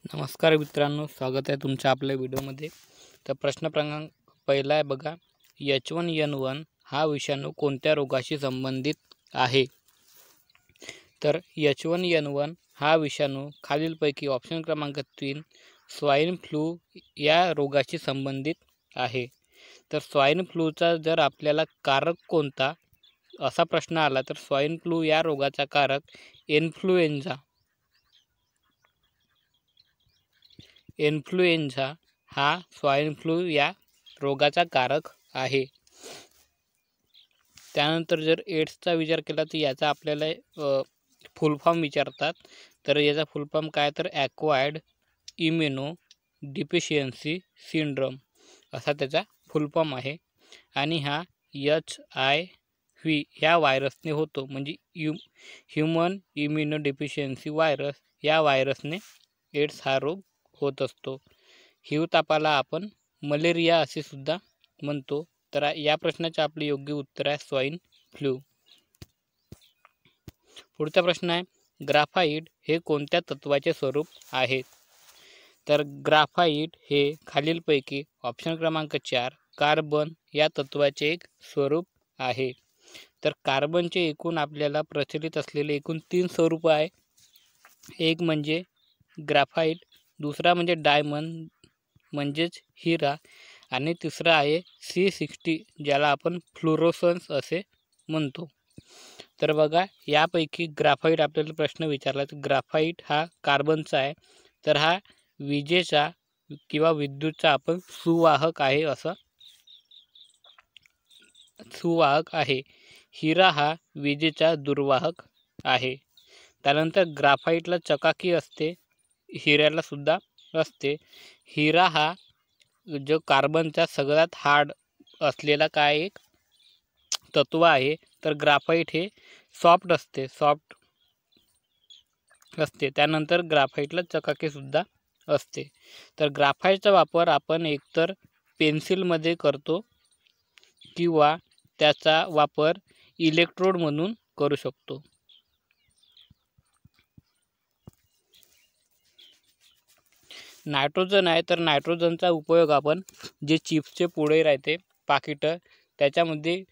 नमस्कार मित्रांनो, स्वागत आहे तुमच्या आपल्या व्हिडिओमध्ये। तर प्रश्न क्रमांक पहिला आहे बघा, H1N1 हा विषाणू कोणत्या रोगाशी संबंधित आहे? तर H1N1 हा विषाणू खालीलपैकी ऑप्शन क्रमांक 3 स्वाईन फ्लू या रोगाशी संबंधित आहे। तर स्वाईन फ्लूचा जर आपल्याला कारक कोणता असा प्रश्न आला तर स्वाईन फ्लू या रोगाचा कारक इन्फ्लुएंझा हा स्वाईन फ्लू या रोगाचा कारक आहे। त्यानंतर जर एड्सचा विचार केला तर याचा आपल्याला फुल फॉर्म विचारतात। तर याचा फुल फॉर्म काय, तर ॲक्वायर्ड इम्युनो डिफिशियन्सी सिंड्रोम असा त्याचा फुल फॉर्म आहे। आणि हा HIV ह्या व्हायरसने होतो, म्हणजे ह्यूमन इम्युनो डिफिशियन्सी व्हायरस या व्हायरसने एड्स हा रोग होत असतो। हिवतापाला आपण मलेरिया असे सुद्धा म्हणतो। तर या प्रश्नाचे आपले योग्य उत्तर आहे स्वाईन फ्लू। पुढचा प्रश्न आहे, ग्राफाइट हे कोणत्या तत्वाचे स्वरूप आहे? तर ग्राफाइट हे खालीलपैकी ऑप्शन क्रमांक 4 कार्बन या तत्वाचे एक स्वरूप आहे। तर कार्बनचे एकूण आपल्याला प्रचलित असलेले एकूण 3 स्वरूप आहे। एक म्हणजे ग्राफाइट, दुसरा म्हणजे डायमंड म्हणजेच हिरा, आणि तिसरा आहे C60 ज्याला आपण फ्लोरोसन्स असे म्हणतो। तर बघा, यापैकी ग्राफाइट आपल्याला प्रश्न विचारला तर ग्राफाइट हा कार्बनचा आहे, तर हा विजेचा किंवा विद्युतचा आपण सुवाहक आहे। हिरा हा विजेचा दुर्वाहक आहे। त्यानंतर ग्राफाइटला चकाकी असते, हिऱ्याला सुद्धा असते। हिरा हा जो कार्बनचा सगळ्यात हार्ड असलेला काय एक तत्व आहे, तर ग्राफाइट हे सॉफ्ट असते। त्यानंतर ग्राफाइटला चकाकी सुद्धा असते। तर ग्राफाइटचा वापर आपण एकतर पेन्सिलमध्ये करतो किंवा त्याचा वापर इलेक्ट्रोड म्हणून करू शकतो। नायट्रोजन आहे, तर नायट्रोजनचा उपयोग आपण जे चिप्सचे पुडे राहते पाकिट, त्याच्यामध्ये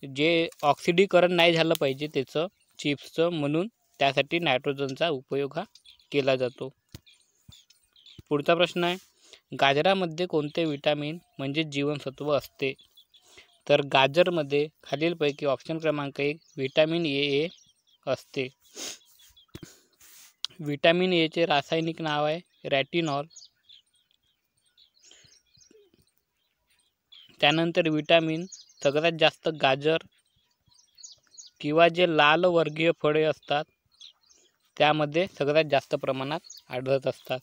जे ऑक्सिडीकरण नाही झालं पाहिजे त्याचं चिप्सचं, म्हणून त्यासाठी नायट्रोजनचा उपयोग हा केला जातो। पुढचा प्रश्न आहे, गाजरामध्ये कोणते विटॅमिन म्हणजे जीवनसत्व असते? तर गाजरमध्ये खालीलपैकी ऑप्शन क्रमांक 1 विटॅमिन ए असते। विटॅमिन ए चे रासायनिक नाव आहे रेटिनॉल। त्यानंतर विटॅमिन सगळ्यात जास्त गाजर किंवा जे लाल वर्गीय फळे असतात त्यामध्ये सगळ्यात जास्त प्रमाणात आढळत असतात।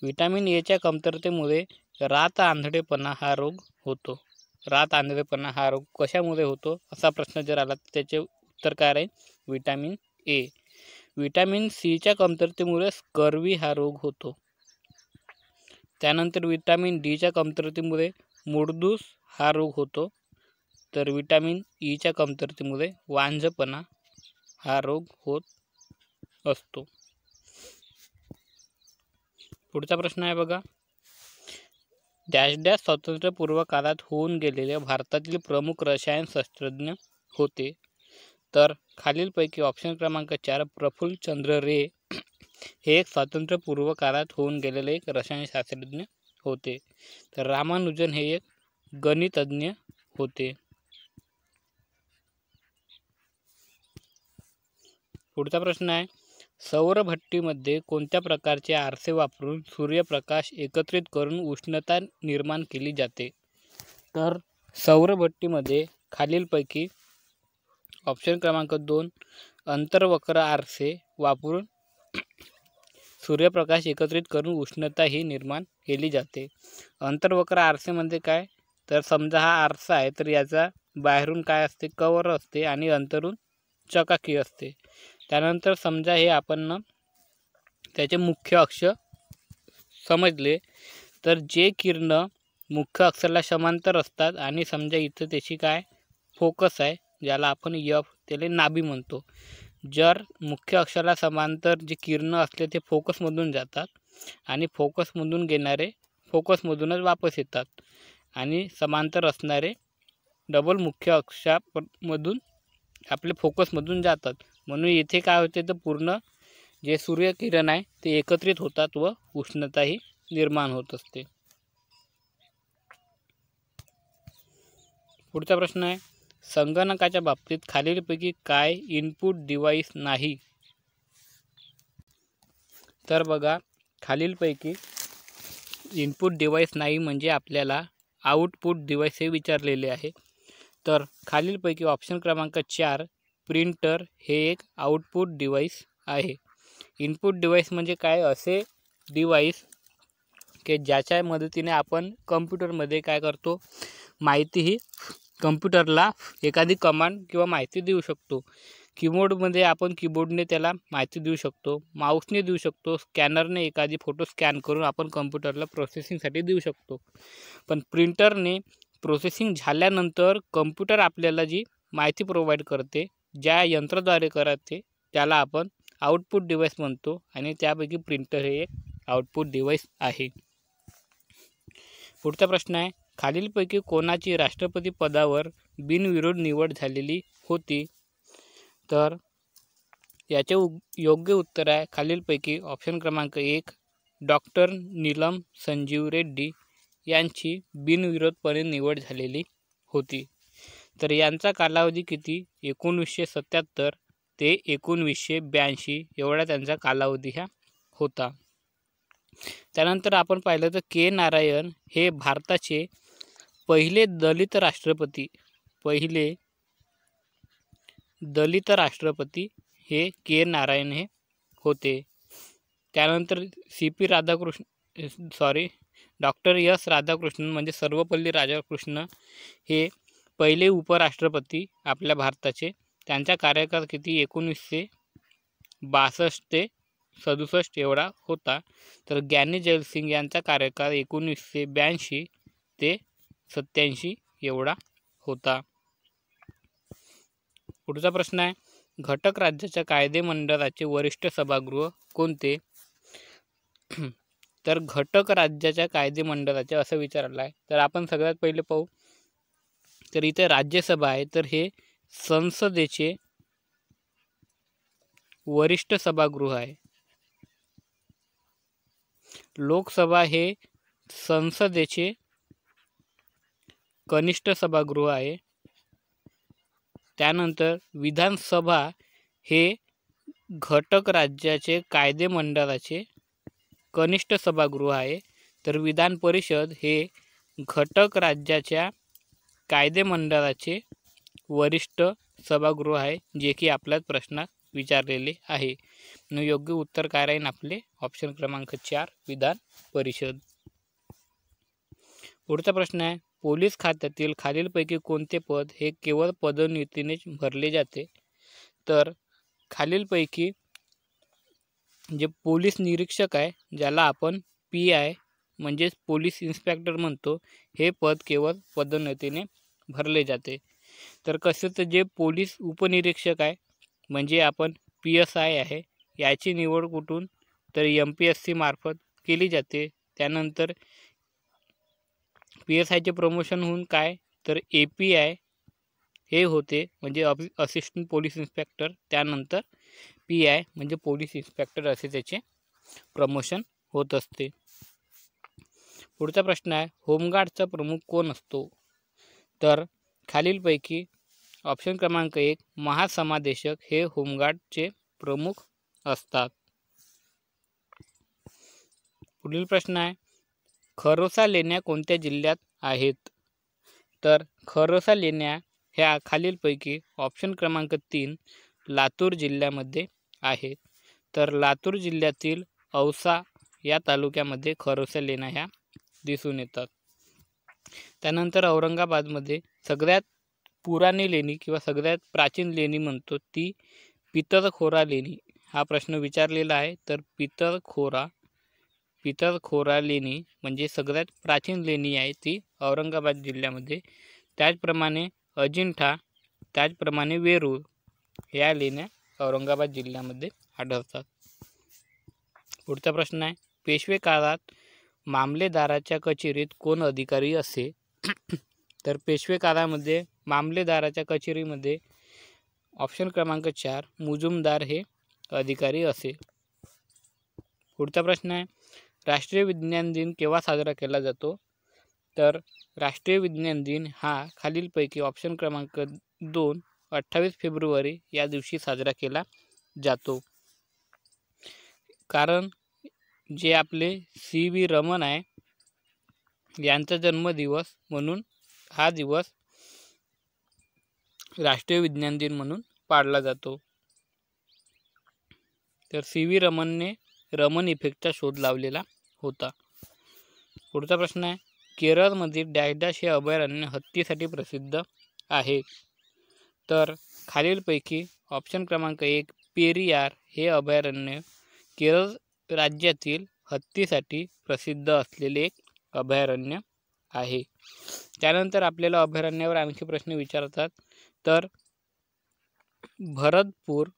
विटॅमिन ए च्या कमतरतेमुळे रात आंधळेपणा हा रोग होतो। रात आंधळेपणा हा रोग कशामुळे होतो असा प्रश्न जर आला तर त्याचे उत्तर काय आहे, विटॅमिन ए। विटॅमिन सी च्या कमतरतेमुळे स्कर्वी हा रोग होतो। त्यानंतर विटॅमिन डी च्या कमतरतेमुळे मुळदूस हा रोग होतो। तर विटॅमिन ई च्या कमतरतेमुळे वांझपणा हा रोग होत असतो। पुढचा प्रश्न आहे बघा, डॅश स्वातंत्र्यपूर्व काळात होऊन गेलेले भारतातील प्रमुख रसायन शास्त्रज्ञ होते? तर खालीलपैकी ऑप्शन क्रमांक 4 प्रफुल्लचंद्र रे हे एक स्वातंत्र्यपूर्व काळात होऊन गेलेले एक रसायनशास्त्रज्ञ होते। तर रामानुजन हे एक गणितज्ञ होते। पुढचा प्रश्न आहे, सौरभट्टीमध्ये कोणत्या प्रकारचे आरसे वापरून सूर्यप्रकाश एकत्रित करून उष्णता निर्माण केली जाते? तर सौरभट्टीमध्ये खालीलपैकी ऑप्शन क्रमांक 2 अंतर्वक्र आरसे वापरून सूर्यप्रकाश एकत्रित करून उष्णता ही निर्माण केली जाते। अंतर्वक्र आरसेमध्ये काय, तर समजा हा आरसा आहे, तर याचा बाहेरून काय असते, कवर असते आणि अंतरून चकाकी असते। त्यानंतर समजा हे आपण त्याचे मुख्य अक्ष समजले, तर जे किरण मुख्य अक्षाला समांतर असतात आणि समजा इथं त्याची काय फोकस आहे ज्याला आपण त्याला नाभी म्हणतो। जर मुख्य अक्षाला समांतर जे किरण असले ते फोकसमधून जातात आणि फोकसमधून घेणारे फोकसमधूनच वापस येतात आणि समांतर असणारे डबल मुख्य अक्षामधून आपले फोकसमधून जातात. म्हणून येथे काय होते तर पूर्ण जे सूर्यकिरण आहे ते एकत्रित होतात व उष्णताही निर्माण होत असते. पुढचा प्रश्न आहे, संगणकाच्या बाबतीत खालीलपैकी काय इनपुट डिव्हाइस नाही? तर बघा, खालीलपैकी इनपुट डिव्हाइस नाही म्हणजे आपल्याला आउटपुट डिव्हाइस हे विचारलेले आहे. तर खालीलपैकी ऑप्शन क्रमांक 4 प्रिंटर हे एक आउटपुट डिव्हाइस आहे. इनपुट डिव्हाइस म्हणजे काय, असे डिव्हाइस की ज्याच्या मदतीने आपण कम्प्युटरमध्ये काय करतो, माहितीही कम्प्युटरला एखादी कमांड किंवा माहिती देऊ शकतो. कीबोर्डमध्ये आपण कीबोर्डने त्याला माहिती देऊ शकतो, माऊसने देऊ शकतो, स्कॅनरने एखादी फोटो स्कॅन करून आपण कम्प्युटरला प्रोसेसिंगसाठी देऊ शकतो. पण प्रिंटरने प्रोसेसिंग झाल्यानंतर कम्प्युटर आपल्याला जी माहिती प्रोव्हाइड करते, ज्या यंत्राद्वारे करते, त्याला आपण आउटपुट डिव्हाइस म्हणतो आणि त्यापैकी प्रिंटर हे एक आउटपुट डिव्हाइस आहे. पुढचा प्रश्न आहे, खालीलपैकी कोणाची राष्ट्रपती पदावर बिनविरोध निवड झालेली होती? तर याचे योग्य उत्तर आहे खालीलपैकी ऑप्शन क्रमांक 1 डॉक्टर नीलम संजीव रेड्डी यांची बिनविरोधपणे निवड झालेली होती. तर यांचा कालावधी किती? 1977 ते 1982 एवढा त्यांचा कालावधी हा होता. त्यानंतर आपण पाहिलं तर के नारायण हे भारताचे पहिले दलित राष्ट्रपती हे के नारायण हे होते. त्यानंतर डॉक्टर एस राधाकृष्णन म्हणजे सर्वपल्ली राधाकृष्णन हे पहिले उपराष्ट्रपती आपल्या भारताचे. त्यांचा कार्यकाळ किती? 1962 ते 67 एवढा होता. तर ज्ञानी जैल सिंग यांचा कार्यकाळ 1982 ते 87 एवढा होता. पुढचा प्रश्न आहे, घटक राज्याच्या कायदेमंडळाचे वरिष्ठ सभागृह कोणते? तर घटक राज्याच्या कायदेमंडळाचे असं विचारलं आहे. तर आपण सगळ्यात पहिले पाहू, तर इथे राज्यसभा आहे, तर हे संसदेचे वरिष्ठ सभागृह आहे. लोकसभा हे संसदेचे कनिष्ठ सभागृह आहे. त्यानंतर विधानसभा हे घटक राज्याचे कायदेमंडळाचे कनिष्ठ सभागृह आहे. तर विधान परिषद हे घटक राज्याच्या कायदेमंडळाचे वरिष्ठ सभागृह आहे, जे की आपल्याच प्रश्नात विचारलेले आहे. योग्य उत्तर काय राहील आपले? ऑप्शन क्रमांक 4 विधान परिषद. पुढचा प्रश्न आहे, पोलीस खात्यातील खालीलपैकी कोणते पद हे केवळ पदोन्नतीनेच भरले जाते? तर खालीलपैकी जे पोलीस निरीक्षक आहे, ज्याला आपण PI म्हणजेच पोलीस इन्स्पेक्टर म्हणतो, हे पद केवळ पदोन्नतीने भरले जाते. तर कसं, तर जे पोलीस उपनिरीक्षक आहे म्हणजे आपण PSI आहे, याची निवड कुठून? तर MPSC मार्फत केली जाते. त्यानंतर PSIचे प्रमोशन होऊन काय, तर API हे होते म्हणजे असिस्टंट पोलीस इन्स्पेक्टर. त्यानंतर PI म्हणजे पोलीस इन्स्पेक्टर असे त्याचे प्रमोशन होत असते. पुढचा प्रश्न आहे, होमगार्डचा प्रमुख कोण असतो? तर खालीलपैकी ऑप्शन क्रमांक 1 महासमादेशक हे होमगार्डचे प्रमुख असतात. पुढील प्रश्न आहे, खरोसा लेण्या कोणत्या जिल्ह्यात आहेत? तर खरोसा लेण्या ह्या खालीलपैकी ऑप्शन क्रमांक 3 लातूर जिल्ह्यामध्ये आहेत. तर लातूर जिल्ह्यातील औसा या तालुक्यामध्ये खरोसा लेण्या ह्या दिसून येतात. त्यानंतर औरंगाबादमध्ये सगळ्यात पुराणी लेणी किंवा सगळ्यात प्राचीन लेणी म्हणतो ती पितळखोरा लेणी. हा प्रश्न विचारलेला आहे. तर पितळखोरा लेणी म्हणजे सगळ्यात प्राचीन लेणी आहे ती औरंगाबाद जिल्ह्यामध्ये. त्याचप्रमाणे अजिंठा, त्याचप्रमाणे वेरूळ या लेण्या औरंगाबाद जिल्ह्यामध्ये आढळतात. पुढचा प्रश्न आहे, पेशवे काळात मामलेदाराच्या कचेरीत कोण अधिकारी असे? तर पेशवे काळामध्ये मामलेदाराच्या कचेरीमध्ये ऑप्शन क्रमांक 4 मुजुमदार हे अधिकारी असे. पुढचा प्रश्न आहे, राष्ट्रीय विज्ञान दिन केव्हा साजरा केला जातो? तर राष्ट्रीय विज्ञान दिन हा खालीलपैकी ऑप्शन क्रमांक 2 28 फेब्रुवारी या दिवशी साजरा केला जातो. कारण जे आपले CV रमन आहे यांचा जन्मदिवस म्हणून हा दिवस राष्ट्रीय विज्ञान दिन म्हणून पाळला जातो. तर CV रमनने रमन इफेक्टचा शोध लावलेला होता. पुढचा प्रश्न आहे, केरळमधील डॅश डॅश हे अभयारण्य हत्तीसाठी प्रसिद्ध आहे. तर खालीलपैकी ऑप्शन क्रमांक 1 पेरियार हे अभयारण्य केरळ राज्यातील हत्तीसाठी प्रसिद्ध असलेले एक अभयारण्य आहे. त्यानंतर आपल्याला अभयारण्यावर आणखी प्रश्न विचारतात. तर भरतपूर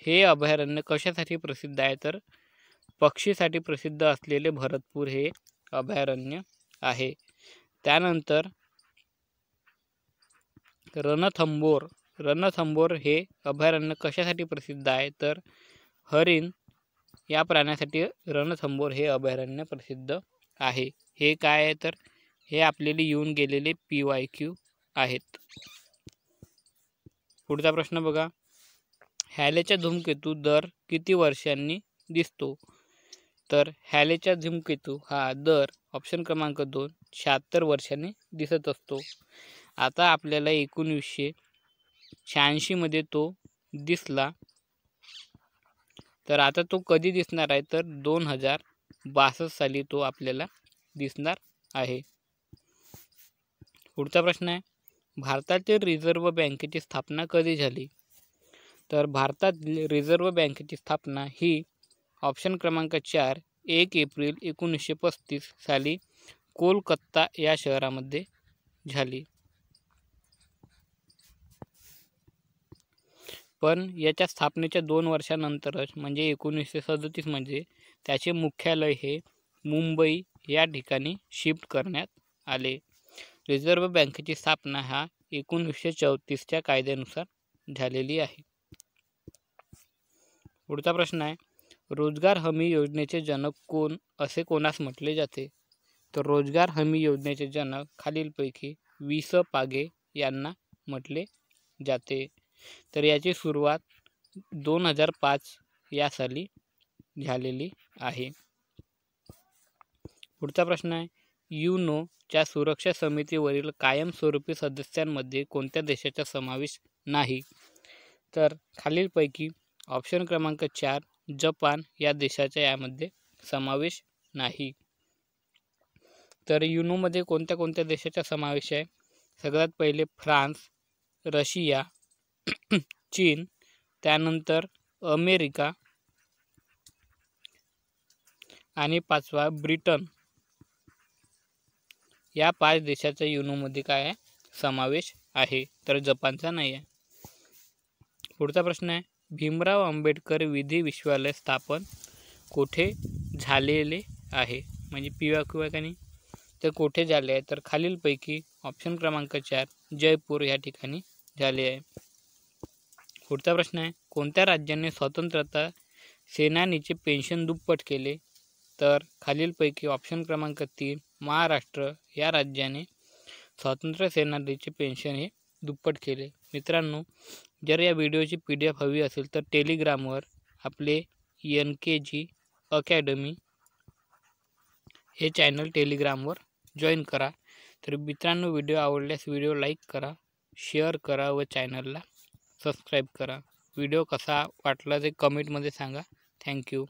हे अभयारण्य कशासाठी प्रसिद्ध आहे? तर पक्षीसाठी प्रसिद्ध असलेले भरतपूर हे अभयारण्य आहे. त्यानंतर रणथंबोर हे अभयारण्य कशासाठी प्रसिद्ध आहे? तर हरिण या प्राण्यासाठी रणथंबोर हे अभयारण्य प्रसिद्ध आहे. हे काय आहे? तर हे आपल्याला येऊन गेलेले PYQ आहेत. पुढचा प्रश्न बघा, हॅलेचा धूमकेतू दर किती वर्षांनी दिसतो? तर हॅलेचा धूमकेतू हा दर ऑप्शन क्रमांक 2 76 वर्षांनी दिसत असतो. आता आपल्याला 1986 मध्ये तो दिसला. तर आता तो कधी दिसणार आहे? तर 2062 साली तो आपल्याला दिसणार आहे. पुढचा प्रश्न आहे, भारतातील रिझर्व्ह बँकेची स्थापना कधी झाली? तर भारतातील रिझर्व्ह बँकेची स्थापना ही ऑप्शन क्रमांक 4 1 एप्रिल 1935 साली कोलकाता या शहरामध्ये झाली. पण याच्या स्थापनेच्या 2 वर्षानंतरच म्हणजे 1937 मध्ये त्याचे मुख्यालय हे मुंबई या ठिकाणी शिफ्ट करण्यात आले. रिझर्व्ह बँकेची स्थापना हा 1934च्या कायद्यानुसार झालेली आहे. पुढचा प्रश्न आहे, रोजगार हमी योजनेचे जनक कोण असे कोणास म्हटले जाते? तर रोजगार हमी योजनेचे जनक खालीलपैकी वि.स. पागे यांना म्हटले जाते. तर याची सुरुवात 2005 या साली झालेली आहे. पुढचा प्रश्न आहे, युनोच्या सुरक्षा समितीवरील कायमस्वरूपी सदस्यांमध्ये कोणत्या देशाचा समावेश नाही? तर खालीलपैकी ऑप्शन क्रमांक 4 जपान या देशाचा यामध्ये समावेश नाही. तर युनोमध्ये कोणत्या कोणत्या देशाचा समावेश आहे? सगळ्यात पहिले फ्रान्स, रशिया, चीन, त्यानंतर अमेरिका आणि 5वा ब्रिटन या 5 देशाचा युनोमध्ये काय आहे? समावेश आहे. तर जपानचा नाही आहे. पुढचा प्रश्न आहे, भीमराव आंबेडकर विधी विश्वविद्यालय स्थापन कोठे झालेले आहे? म्हणजे PYQ आहे का नाही? तर कोठे झाले आहे? तर खालीलपैकी ऑप्शन क्रमांक 4 जयपूर या ठिकाणी झाले आहे. पुढचा प्रश्न आहे, कोणत्या राज्याने स्वतंत्रता सेनानीचे पेन्शन दुप्पट केले? तर खालीलपैकी ऑप्शन क्रमांक 3 महाराष्ट्र या राज्याने स्वातंत्र्य सेनानीचे पेन्शन हे दुप्पट केले. मित्रांनो, जर या व्हिडिओची PDF हवी असेल तर टेलिग्रामवर आपले NKG अकॅडमी हे चॅनल टेलिग्रामवर जॉईन करा. तर मित्रांनो, व्हिडिओ आवडल्यास व्हिडिओ लाईक करा, शेअर करा व चॅनलला सबस्क्राईब करा. व्हिडिओ कसा वाटला ते कमेंटमध्ये सांगा. थँक्यू.